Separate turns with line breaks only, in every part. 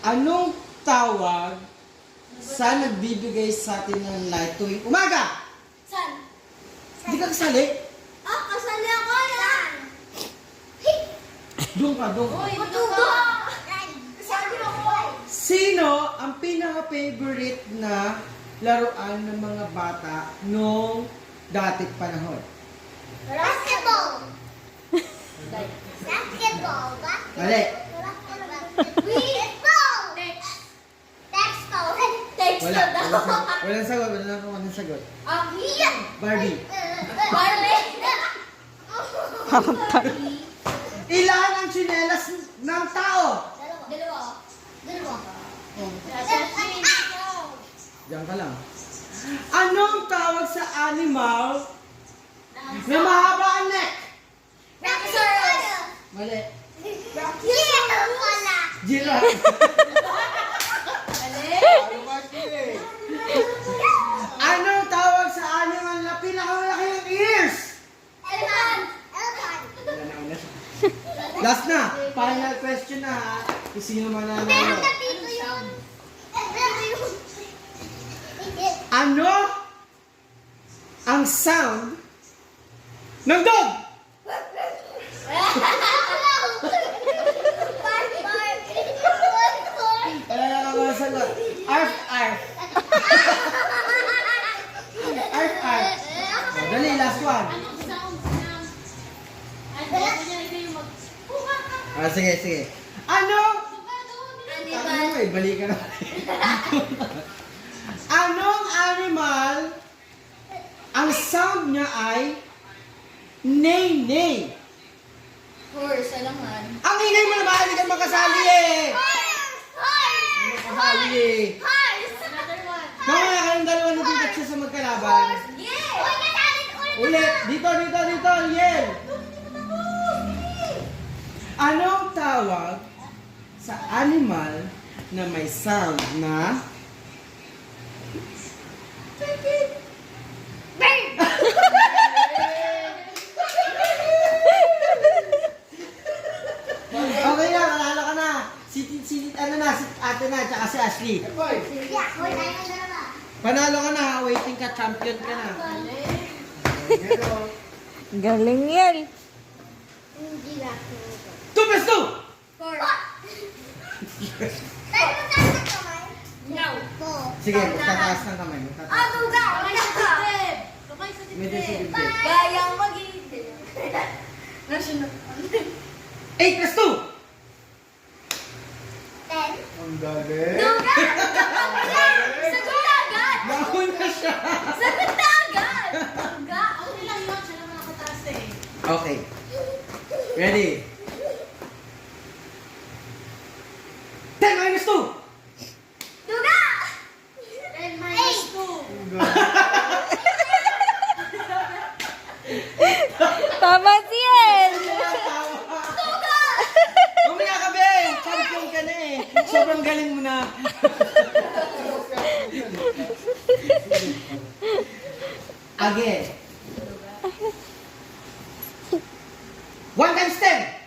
Anong tawag sa nagbibigay sa atin ng light tuwing umaga?
San?
Hindi ka kasali?
Ah, kasali ako yan!
Doon ka, doon ka.
Uy, matuto! Kasali ako!
Sino ang pinaka-favorite na laruan ng mga bata noong dating panahon?
Basketball! Basketball!
Mali.
Baseball! Textile!
Wala.
Textile
Walang sagot. Walang sagot.
Iyan!
Barbie.
Barbie!
Ilan ang tsinelas ng tao?
Dalawa.
Diyan ka lang. Anong tawag sa animal na mahaba ang neck?
Rhinoceros!
Mali.
Wala!
Giraffe. Anong tawag sa animal na pinakamalaki ng ears?
Elephant!
Last na. Final question na ha. Kung sino man
Meron
nanalo.
na dito yun.
Ano ang sound ng dog? Wala na ako ang sagot. Arf, arf. Arf, arf. Dali, last one. Sige. Ano? Ano? Balik ka na. Anong animal ang sound niya ay neigh-neigh?
Horse, alangan.
Ang ingay mo na ba? Hindi ka makasali eh. Makasali eh.
Another one.
Mamaya ka ng dalawa na Pikachu sa magkalaban. Ulit. Dito. Yel. Anong tawag sa animal na may sound na okay na, panalo ka na. Si ate na, tsaka si Ashley. Panalo ka na, waiting ka, champion ka na.
Galing yan.
2 plus 2! Sige, magtataas ng kamay. Medyo si dibdib.
Bayang mag-ibig. National.
8 plus 2!
Ang galing.
Sagot na agad!
Nauna siya!
Sagot na agad! Okay lang yun, siya naman nakataas eh.
Okay. Ready? 10 minus 2!
Duga! 10 minus 2.
Ang galing.
Tama si El.
Mamaya ka, Ben! Champion ka na eh. Sobrang galing mo na. Again. 1 times 10!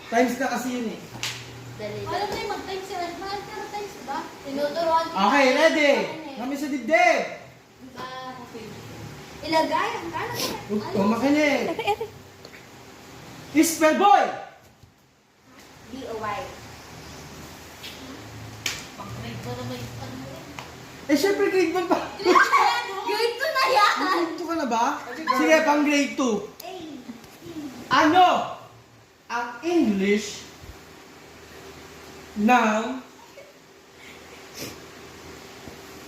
Times na kasi yun eh.
Alam mo yung mag-times sila. Mahal ka na times, diba? Tinuturuan kita.
Okay, ready? Kami sa dibdib.
Okay. Ilagay ang kanan.
Makinig. Spell boy.
B-O-Y. Pag-grade ko na may ano eh.
Eh, syempre grade 1 pa.
Grade 2 na yan!
Grade 2 ka na ba? Sige, pang grade 2. Ano ang English ng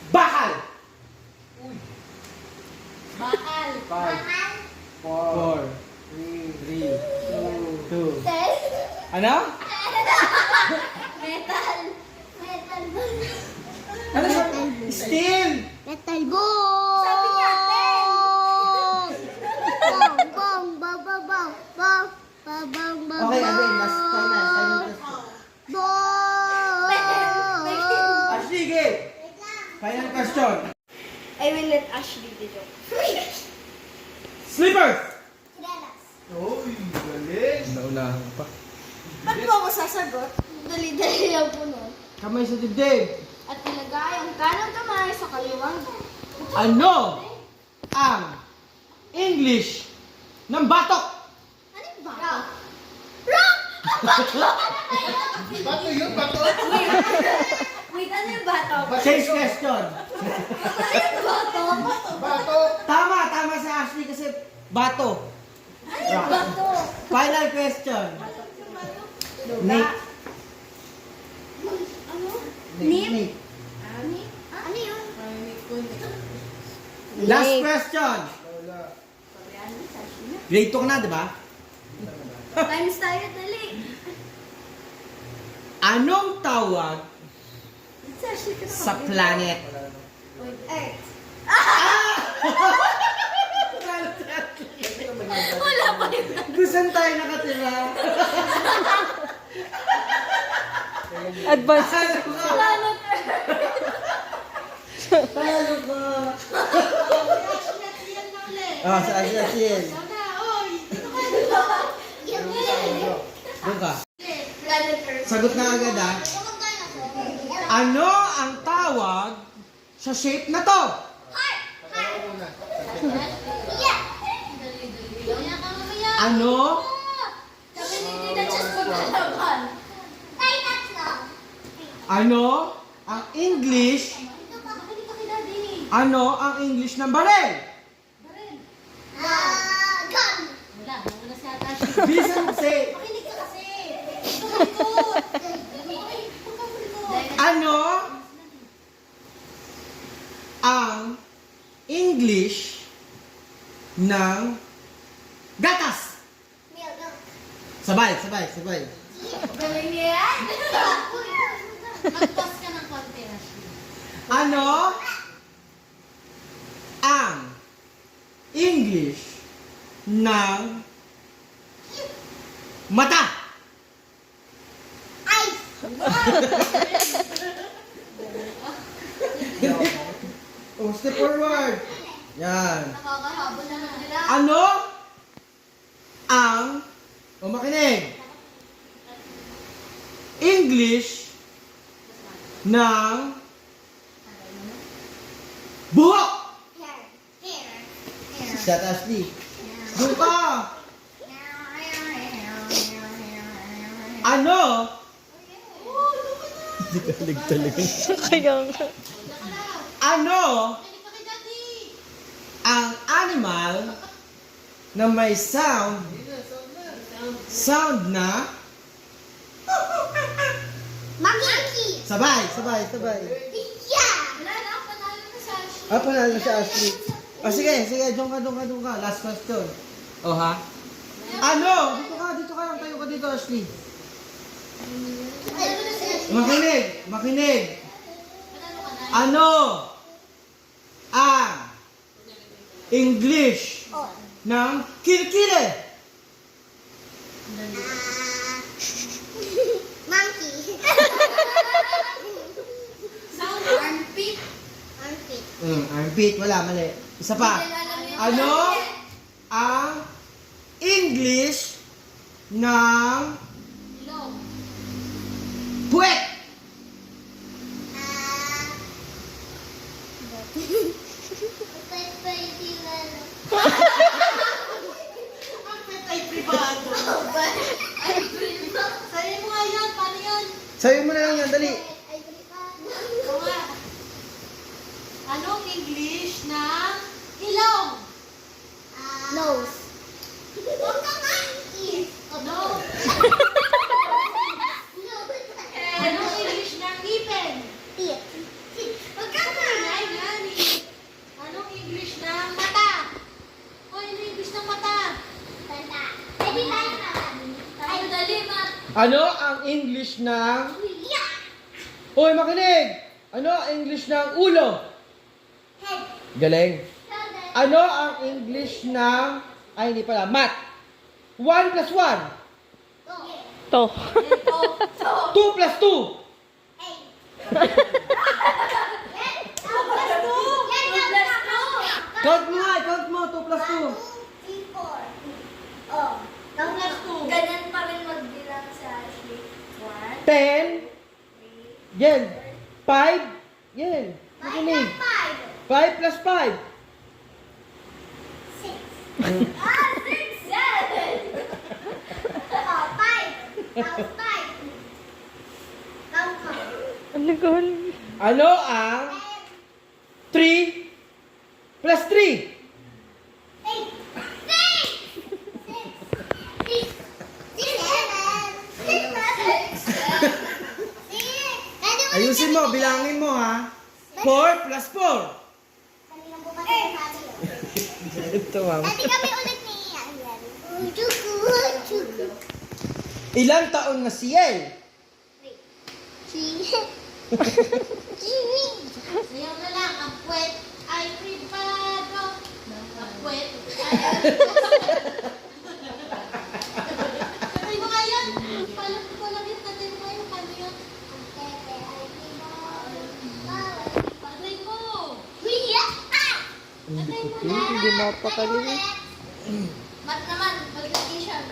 bakal?
Bakal.
5, 4, 3, 2.
Metal.
Ano?
Metal.
Ano siya? Steel!
Metal ball!
Sabi niya, ten.
Bong, bong, bong, bong, bong, bong, bong, bong,
Okay, again,
bong.
last final. Final question.
I will let Ashley the joke.
Slippers!
Uy, galing.
Naunahan pa.
Ba't mo ako sasagot? Dali-dali lang po nun.
Kamay sa dibdib.
At nilagay ang kanang kamay sa kaliwang.
Ano ang English ng batok?
Ano yung bato?
Bato yun, bato.
Wait, ano yung bato?
Change question.
Ano yung bato?
Bato.
Tama si Ashley kasi bato.
Ano yung bato?
Final question.
Luga.
Nick.
Ano?
Nick.
Nip? Ano yun?
Last question.
Wala.
Grade 2 ka na, di ba?
Times tayo, dali.
Anong tawag sa planet?
Earth.
Wala pa rin.
Kung saan tayo nakatira?
Advance.
Planet Earth.
Talo ka. Ah, sa Asian. Doon ka.
Planet Earth.
Sagot na agad ah. Ano ang tawag sa shape na to? Ano
Kami ni Tita Chess maglalaban.
Ano ang English?
Makinig ka kay Daddy.
Ano ang English ng barel?
Baril.
Gun.
Wala, wala si Atashi.
Bisan say,
Makinig ka kasi. Ikaw malikot.
ano ang English ng gatas? Sabay.
Galing niya yan.
Magpas ka ng konti, Ashley.
Ano ang English ng mata? Oh, step forward. Yan.
Nakakahabol na lang nila.
Ano ang makinig English ng buhok? Shut Ashley. Doon ka. Ano?
Kaya nga.
Ano
Makinig ka kay Daddy.
ang animal na may sound na
Monkey.
sabay.
Yeah.
Wala na, panalo na si Ashley.
Ah, panalo si Ashley. Oh, sige, doon ka. Last question. Oh, ha? Ano? Dito ka lang. Tayo ka dito, Ashley.
Panalo na si Ashley.
Makinig.
Panalo ka na.
Ano ang English ng kilikili?
Monkey.
Sound armpit.
Armpit. Wala, mali. Isa pa. Ano ang English ng
Ilong.
puwet?
Sabi mo nga yan, paano yan?
Sabi mo na lang yan, dali.
Oo nga. Anong English ng ilong?
Nose.
No. Anong English ng ngipin?
Teeth.
Ay, gani. Anong English ng mata? Hoy, ano English ng mata? Ay, dali, Mat.
Ano ang English ng... Hoy, makinig! Ano ang English ng ulo? Galing. Ano ang English ng... Ay, hindi pala. Math. 1 plus 1.
To.
2 plus 2. Count mo nga, count mo. 2 plus 2.
Oh.
Plus two.
Ganyan pa rin magbilang sa Ashley. 1,
10. Yan. 5. Yan. Makinig. 5 plus 5.
6. Ah, 6, 7. Oh, 5. Count 5. Count mo.
Ano ang 3 plus 3?
8. 6. 7.
Ayusin mo, bilangin mo ha. 4 plus 4.
Kanina po pa sabi yun.
Ito ma'am.
Dati kami ulit ni Ayan. Chuku.
Ilang taon na si El?
Sayaw na lang. Ang puwet ay privado. Ang puwet ay... Katay mo nga yun. Palam ko lang yun. Katay mo nga yun. Paano yun? Patay mo. Katay mo na.
Hindi mapakalimutan.
Mat naman, multiplication.